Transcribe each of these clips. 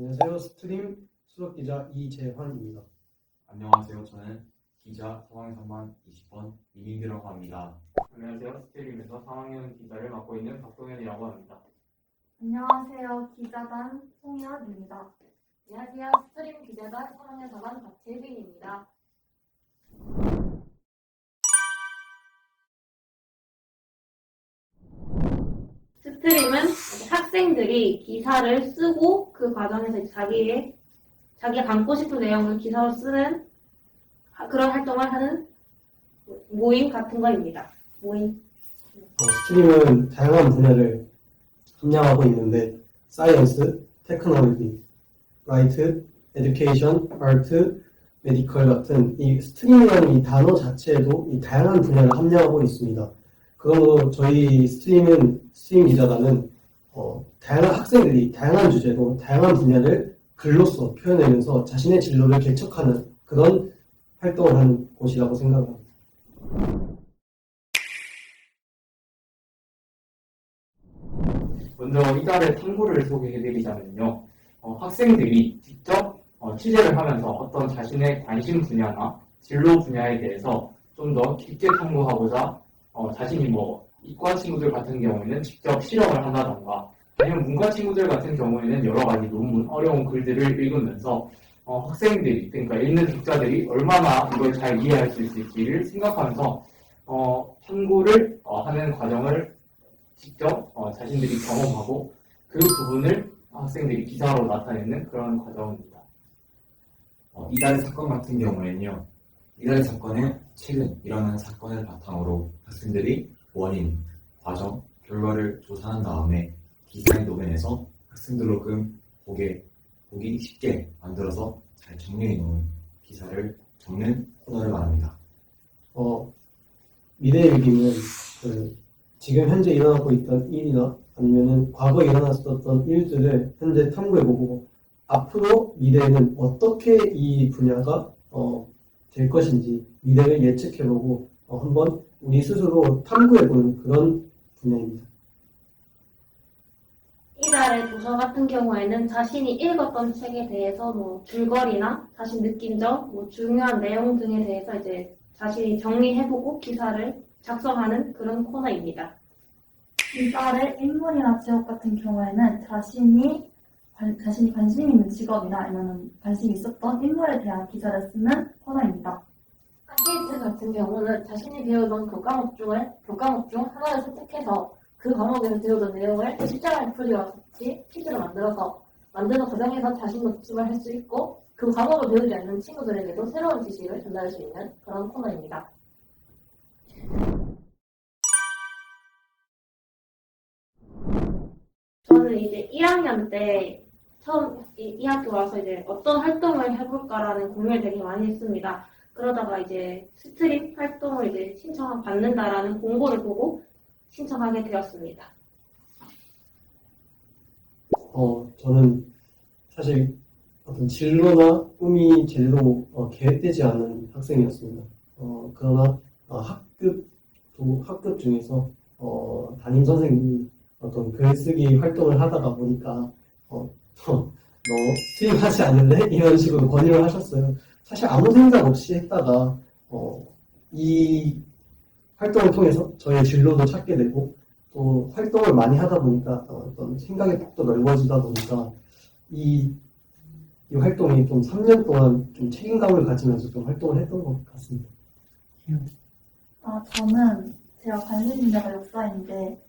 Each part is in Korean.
안녕하세요. 스트림 수석기자 이재환입니다. 안녕하세요. 저는 기자 4학년 3반 20번 이민규라고 합니다. 안녕하세요. 스트림에서 4학년 기자를 맡고 있는 박동현이라고 합니다. 안녕하세요. 기자단 송희연입니다. 안녕하세요. 스트림 기자단 3학년 4반 박재빈입니다. 스트림은 학생들이 기사를 쓰고 그 과정에서 자기가 담고 싶은 내용을 기사로 쓰는 그런 활동을 하는 모임 같은 거입니다. 모임. 스트림은 다양한 분야를 함양하고 있는데 사이언스, 테크놀로지, 라이트, 에듀케이션, 아트, 메디컬 같은 이 스트림이라는 이 단어 자체에도 이 다양한 분야를 함양하고 있습니다. 그러므로 저희 스트림 기자단은 다양한 학생들이 다양한 주제로 다양한 분야를 글로써 표현하면서 자신의 진로를 개척하는 그런 활동을 하는 곳이라고 생각합니다. 먼저 이달의 탐구를 소개해드리자면요. 학생들이 직접 취재를 하면서 어떤 자신의 관심 분야나 진로 분야에 대해서 좀 더 깊게 탐구하고자 자신이 이과 친구들 같은 경우에는 직접 실험을 한다던가 아니면 문과 친구들 같은 경우에는 여러 가지 논문, 어려운 글들을 읽으면서 학생들이, 그러니까 읽는 독자들이 얼마나 이걸 잘 이해할 수 있을지를 생각하면서 탐구를 하는 과정을 직접 자신들이 경험하고 그 부분을 학생들이 기사로 나타내는 그런 과정입니다. 이달의 사건 같은 경우에는요. 이달의 사건은 최근 일어난 사건을 바탕으로 학생들이 원인, 과정, 결과를 조사한 다음에 기사에 녹여내서 학생들로금 보기 쉽게 만들어서 잘 정리해 놓은 기사를 적는 코너를 말합니다. 미래의 위기는 지금 현재 일어나고 있던 일이나 아니면은 과거에 일어났었던 일들을 현재 탐구해보고 앞으로 미래에는 어떻게 이 분야가 될 것인지 미래를 예측해보고 한번 우리 스스로 탐구해보는 그런 분야입니다. 이달의 도서 같은 경우에는 자신이 읽었던 책에 대해서 줄거리나 자신 느낀 점, 중요한 내용 등에 대해서 이제 자신이 정리해보고 기사를 작성하는 그런 코너입니다. 이달의 인문이나 지역 같은 경우에는 자신이 관심 있는 직업이나 아니면 관심이 있었던 인물에 대한 기사를 쓰는 코너입니다. 학기이틀 같은 경우는 자신이 배우던 교과목 중 하나를 선택해서 그 과목에서 배우던 내용을 실전을 풀이와 같이 퀴즈를 만드는 과정에서 자신도 복습을 할 수 있고 그 과목을 배우지 않는 친구들에게도 새로운 지식을 전달할 수 있는 그런 코너입니다. 저는 이제 1학년 때 처음 이 학교 와서 이제 어떤 활동을 해볼까라는 고민을 되게 많이 했습니다. 그러다가 이제 스트림 활동을 이제 신청받는다라는 공고를 보고 신청하게 되었습니다. 저는 사실 어떤 진로나 꿈이 제대로 계획되지 않은 학생이었습니다. 그러나 학급 중에서 담임 선생님이 어떤 글쓰기 활동을 하다가 보니까 너 스트림 하지 않을래? 이런 식으로 권유를 하셨어요. 사실 아무 생각 없이 했다가 이 활동을 통해서 저의 진로도 찾게 되고 또 활동을 많이 하다 보니까 어떤 생각의 폭도 넓어지다 보니까 이 활동이 좀 3년 동안 좀 책임감을 가지면서 좀 활동을 했던 것 같습니다. 저는 제가 관심 분야가 역사인데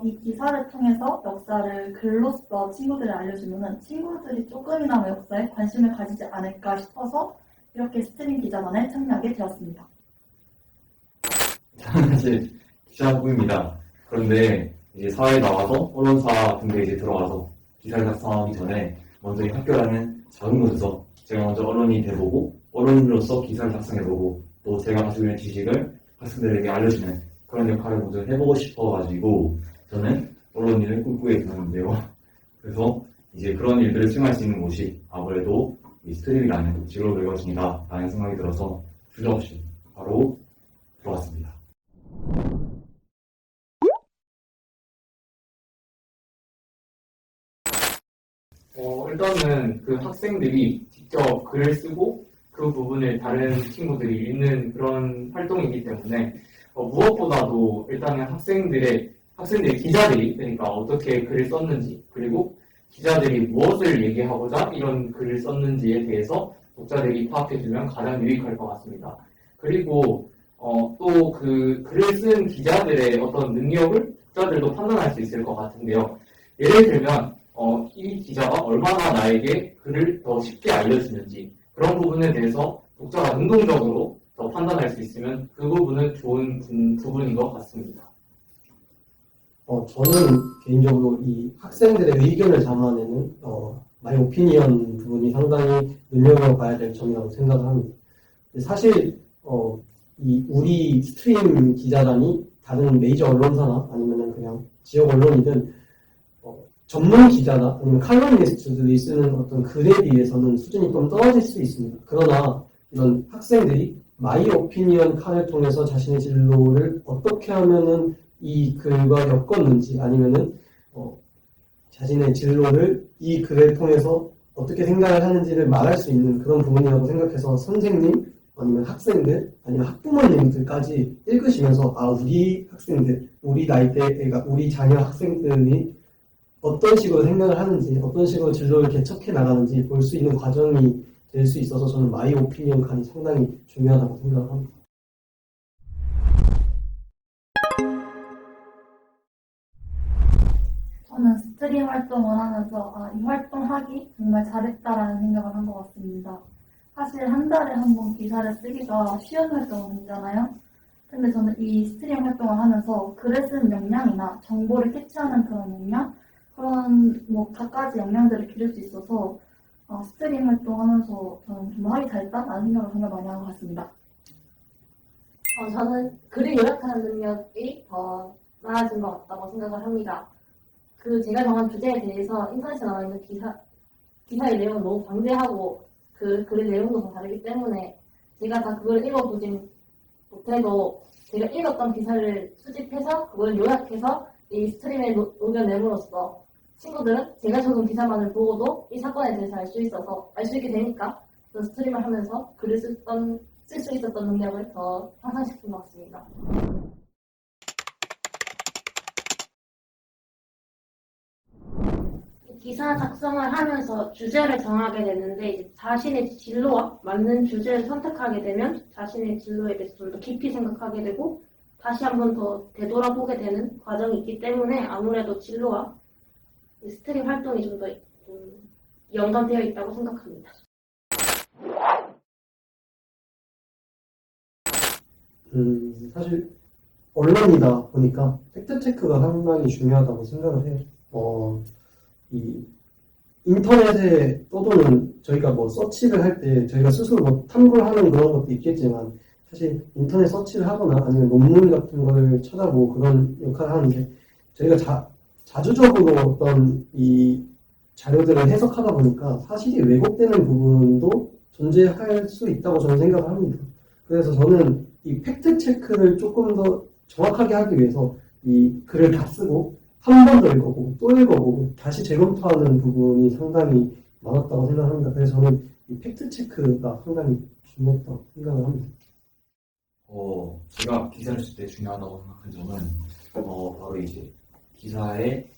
이 기사를 통해서 역사를 글로써 친구들이 알려주면 친구들이 조금이나마 역사에 관심을 가지지 않을까 싶어서 이렇게 스트림 기자단에 참여하게 되었습니다. 저는 사실 기자부입니다. 그런데 이제 사회에 나와서 언론사 같은 데 이제 들어가서 기사를 작성하기 전에 먼저 이 학교라는 작은 곳에서 제가 먼저 언론이 돼보고 언론인으로서 기사를 작성해보고 또 제가 가지고 있는 지식을 학생들에게 알려주는 그런 역할을 먼저 해보고 싶어가지고 저는 언론인을 꿈꾸게 되었는데요. 그래서 이제 그런 일들을 수행할 수 있는 곳이 아무래도 이 스트림이라는 직업을 이루어진다 라는 생각이 들어서 주저없이 바로 들어왔습니다. 일단 때로는 그 학생들이 직접 글을 쓰고 그 부분을 다른 친구들이 읽는 그런 활동이기 때문에 무엇보다도 일단은 학생들이 기자들이 그러니까 어떻게 글을 썼는지 그리고 기자들이 무엇을 얘기하고자 이런 글을 썼는지에 대해서 독자들이 파악해주면 가장 유익할 것 같습니다. 그리고 또 그 글을 쓴 기자들의 어떤 능력을 독자들도 판단할 수 있을 것 같은데요. 예를 들면 이 기자가 얼마나 나에게 글을 더 쉽게 알려주는지 그런 부분에 대해서 독자가 능동적으로 더 판단할 수 있으면 그 부분은 좋은 부분인 것 같습니다. 저는 개인적으로 이 학생들의 의견을 담아내는 마이 오피니언 부분이 상당히 눈여겨봐야 될 점이라고 생각을 합니다. 사실 이 우리 스트림 기자단이 다른 메이저 언론사나 아니면은 그냥 지역 언론이든 전문 기자나 아니면 칼럼니스트들이 쓰는 어떤 글에 비해서는 수준이 좀 떨어질 수 있습니다. 그러나 이런 학생들이 마이 오피니언 칸을 통해서 자신의 진로를 어떻게 하면은 이 글과 엮었는지 아니면은 자신의 진로를 이 글을 통해서 어떻게 생각을 하는지를 말할 수 있는 그런 부분이라고 생각해서 선생님 아니면 학생들 아니면 학부모님들까지 읽으시면서 우리 학생들 우리 나이대 그러니까 우리 자녀 학생들이 어떤 식으로 생각을 하는지 어떤 식으로 진로를 개척해 나가는지 볼 수 있는 과정이 될 수 있어서 저는 마이 오피니언 칸이 상당히 중요하다고 생각합니다. 저는 스트림 활동을 하면서 이 활동하기 정말 잘했다라는 생각을 한 것 같습니다. 사실 한 달에 한 번 기사를 쓰기가 쉬운 활동은 아니잖아요. 근데 저는 이 스트림 활동을 하면서 글을 쓰는 역량이나 정보를 캐치하는 그런 역량, 그런 갖가지 역량들을 기를 수 있어서 스트림 활동하면서 저는 정말 하기 잘했다라는 생각을 정말 많이 한 것 같습니다. 저는 글을 요약하는 능력이 더 나아진 것 같다고 생각을 합니다. 제가 정한 주제에 대해서 인터넷에 나와 있는 기사의 내용은 너무 방대하고 그 글의 내용도 더 다르기 때문에 제가 다 그걸 읽어보진 못해도 제가 읽었던 기사를 수집해서 그걸 요약해서 이 스트림에 녹여냄으로써 친구들은 제가 적은 기사만을 보고도 이 사건에 대해서 알 수 있게 되니까 그 스트림을 하면서 글을 쓸 수 있었던 능력을 더 향상시킨 것 같습니다. 기사 작성을 하면서 주제를 정하게 되는데 이제 자신의 진로와 맞는 주제를 선택하게 되면 자신의 진로에 대해서 좀 더 깊이 생각하게 되고 다시 한번 더 되돌아보게 되는 과정이 있기 때문에 아무래도 진로와 스트림 활동이 좀 더 연관되어 있다고 생각합니다. 사실 언론이다 보니까 팩트체크가 상당히 중요하다고 생각을 해요. 이 인터넷에 떠도는 저희가 서치를 할 때 저희가 스스로 탐구를 하는 그런 것도 있겠지만 사실 인터넷 서치를 하거나 아니면 논문 같은 걸 찾아보고 그런 역할을 하는데 저희가 자주적으로 어떤 이 자료들을 해석하다 보니까 사실이 왜곡되는 부분도 존재할 수 있다고 저는 생각을 합니다. 그래서 저는 이 팩트 체크를 조금 더 정확하게 하기 위해서 이 글을 다 쓰고 한 번 더 읽어보고 또 읽어보고 다시 재검토하는 부분이 상당히 많았다고 생각합니다. 그래서 저는 이 팩트 체크가 상당히 중요했다고 생각을 합니다. 제가 기사를 쓸 때 중요하다고 생각한 점은 바로 이제 기사에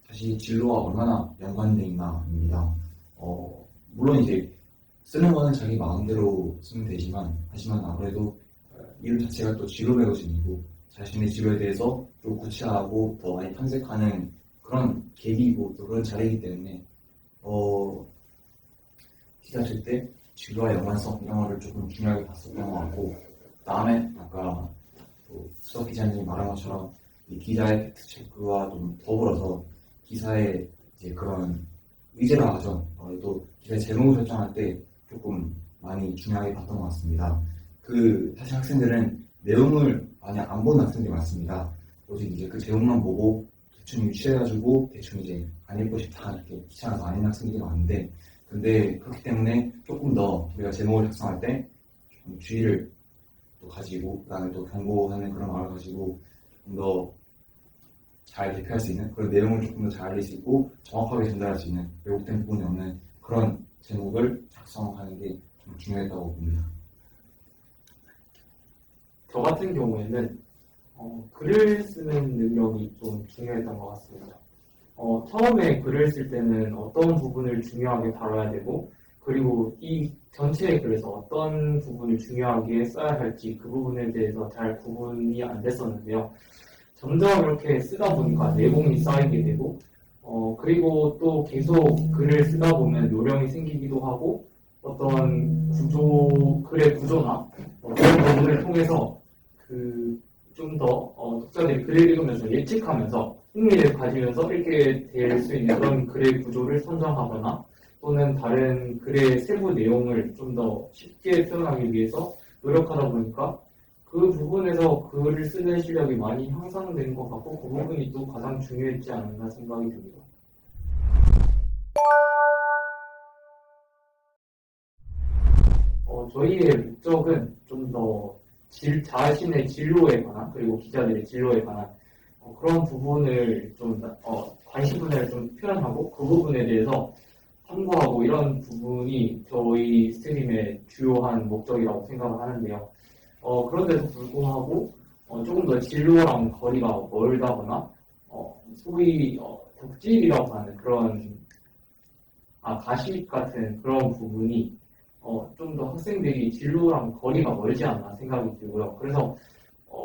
자신의 진로와 얼마나 연관되어 있나입니다. 물론 이제 쓰는 거는 자기 마음대로 쓰면 되지만 하지만 아무래도 이름 자체가 또 진로 매거진이고 자신의 진로에 대해서 좀 구체화하고 더 많이 탐색하는 그런 계기이고 또 그런 자리이기 때문에 기사 쓸 때 진로와 연관성 이런 거를 조금 중요하게 봤었던 것 같고 그 다음에 아까 수석 기자님이 말한 것처럼 이 기자의 팩트 체크와 좀 더불어서 기사의 이제 그런 의제나 과정 또 기사 제목을 설정할 때 조금 많이 중요하게 봤던 것 같습니다. 사실 학생들은 내용을 많이 안 보는 학생들이 많습니다. 오직 이제 그 제목만 보고 대충 유추해가지고 대충 이제 안 읽고 싶다 이렇게 귀찮아서 안 읽는 학생들이 많은데 근데 그렇기 때문에 조금 더 우리가 제목을 작성할 때 조금 주의를 또 가지고 그다음에 또 경고하는 그런 마음을 가지고 좀 더 잘 대표할 수 있는 그런 내용을 조금 더 잘 알릴 수 있고 정확하게 전달할 수 있는 왜곡된 부분이 없는 그런 제목을 작성하는 게 좀 중요했다고 봅니다. 저 같은 경우에는 글을 쓰는 능력이 좀 중요했던 것 같습니다. 처음에 글을 쓸 때는 어떤 부분을 중요하게 다뤄야 되고 그리고 이 전체의 글에서 어떤 부분을 중요하게 써야 할지 그 부분에 대해서 잘 구분이 안 됐었는데요. 점점 이렇게 쓰다 보니까 내공이 쌓이게 되고 그리고 또 계속 글을 쓰다 보면 요령이 생기기도 하고 어떤 글의 구조나 그런 부분을 통해서 좀 더 독자들이 글을 읽으면서 예측하면서 흥미를 가지면서 읽게 될 수 있는 그런 글의 구조를 선정하거나 또는 다른 글의 세부 내용을 좀 더 쉽게 표현하기 위해서 노력하다 보니까 그 부분에서 글을 쓰는 실력이 많이 향상된 것 같고 그 부분이 또 가장 중요했지 않나 생각이 듭니다. 저희의 목적은 좀 더 자신의 진로에 관한 그리고 기자들의 진로에 관한 그런 부분을 좀 관심 분야를 좀 표현하고 그 부분에 대해서 탐구하고 이런 부분이 저희 스트림의 주요한 목적이라고 생각을 하는데요. 그런데도 불구하고 조금 더 진로랑 거리가 멀다거나 소위 덕질이라고 하는 그런 가십 같은 그런 부분이 좀 더 학생들이 진로랑 거리가 멀지 않나 생각이 들고요. 그래서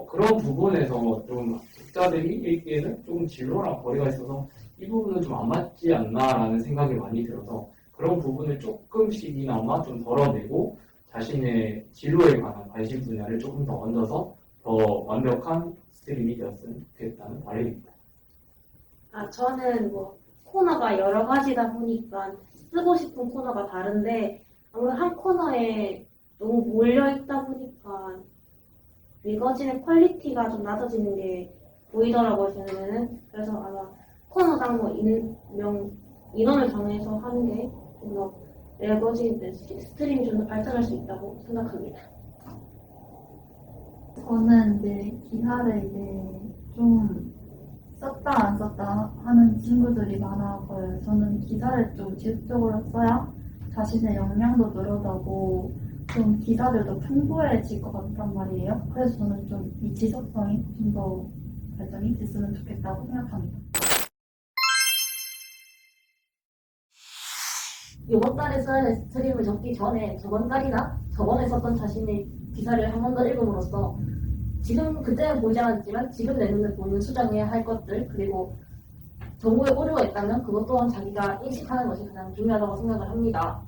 그런 부분에서 좀 독자들이 읽기에는 조금 진로랑 거리가 있어서 이 부분은 좀 안 맞지 않나라는 생각이 많이 들어서 그런 부분을 조금씩이나마 좀 덜어내고 자신의 진로에 관한 관심 분야를 조금 더 얹어서 더 완벽한 스트림이 되었으면 좋겠다는 바람입니다. 저는 코너가 여러 가지다 보니까 쓰고 싶은 코너가 다른데 아무래도 한 코너에 너무 몰려있다 보니까 읽어지는 퀄리티가 좀 낮아지는 게 보이더라고요, 저는. 그래서 아마 코너당 인원을 정해서 하는 게 좀 더 읽어지는 스트림이 좀 더 발전할 수 있다고 생각합니다. 저는 이제 기사를 이제 좀 썼다 안 썼다 하는 친구들이 많아 보여요. 저는 기사를 좀 지속적으로 써야 자신의 역량도 늘어나고 좀 기사들도 풍부해질 것 같단 말이에요. 그래서 저는 좀 이 지속성이 좀 더 발전이 됐으면 좋겠다고 생각합니다. 이번 달에 써야 할 스트림을 적기 전에 저번 달이나 저번에 썼던 자신의 기사를 한 번 더 읽음으로써 지금 그때는 보이지 않았지만 지금 내 눈에 보이는 수정해야 할 것들 그리고 정보에 오류가 있다면 그것 또한 자기가 인식하는 것이 가장 중요하다고 생각을 합니다.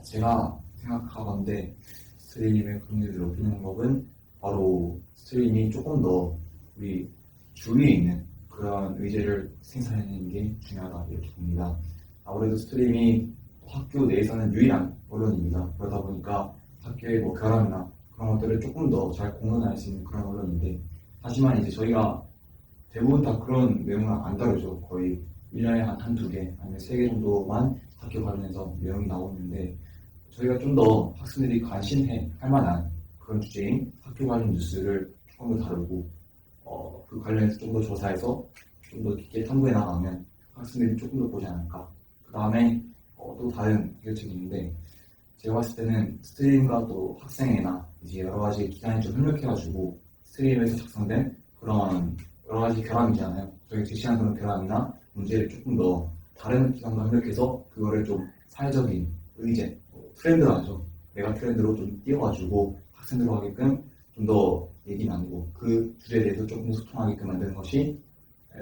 제가 생각하건대 스트림의 긍휼을 높이는 방법은 바로 스트림이 조금 더 우리 주위에 있는 그런 의제를 생산해내는 게 중요하다 이렇게 봅니다. 아무래도 스트림이 학교 내에서는 유일한 언론입니다. 그러다 보니까 학교의 결함이나 그런 것들을 조금 더 잘 공론할 수 있는 그런 언론인데 하지만 이제 저희가 대부분 다 그런 내용을 안 다루죠. 거의 1년에 한두 개 아니면 3개 정도만 학교 관련해서 내용이 나오는데 저희가 좀 더 학생들이 관심해 할 만한 그런 주제인 학교 관련 뉴스를 조금 더 다루고 그 관련해서 좀 더 조사해서 좀 더 깊게 탐구해 나가면 학생들이 조금 더 보지 않을까. 그 다음에 또 다른 해결책이 있는데 제가 봤을 때는 스트림과 또 학생회나 이제 여러 가지 기관이 좀 협력해가지고 스트림에서 작성된 그런 여러 가지 결함이잖아요. 저희 제시한 그런 결함이나 문제를 조금 더 다른 기관과 협력해서 그거를 좀 사회적인 의제, 트렌드라죠. 내가 트렌드로 좀 띄워가지고 학생들과 하게끔 좀 더 얘기 나누고 그 주제에 대해서 조금 더 소통하게끔 만드는 것이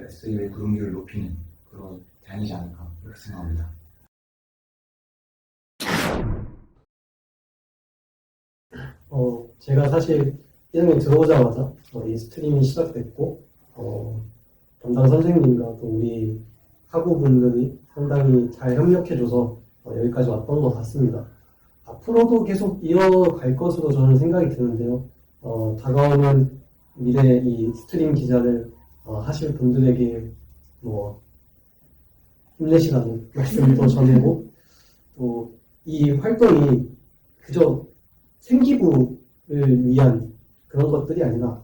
스트림의 긍휼을 높이는 그런 대안이지 않을까 그렇게 생각합니다. 제가 사실 1학년 들어오자마자 이 스트림이 시작됐고 담당 선생님과 또 우리 학우분들이 상당히 잘 협력해줘서 여기까지 왔던 것 같습니다. 앞으로도 계속 이어갈 것으로 저는 생각이 드는데요. 다가오는 미래 이 스트림 기자를 하실 분들에게 힘내시라는 말씀도 전하고 또 이 활동이 그저 생기부 위한 그런 것들이 아니라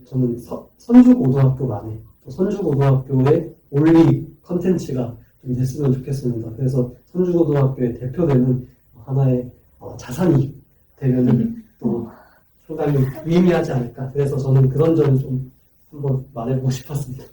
저는 선주고등학교만의 선주고등학교의 올리 컨텐츠가 좀 됐으면 좋겠습니다. 그래서 선주고등학교의 대표되는 하나의 자산이 되면은 또 상당히 유의미하지 않을까. 그래서 저는 그런 점을 좀 한번 말해보고 싶었습니다.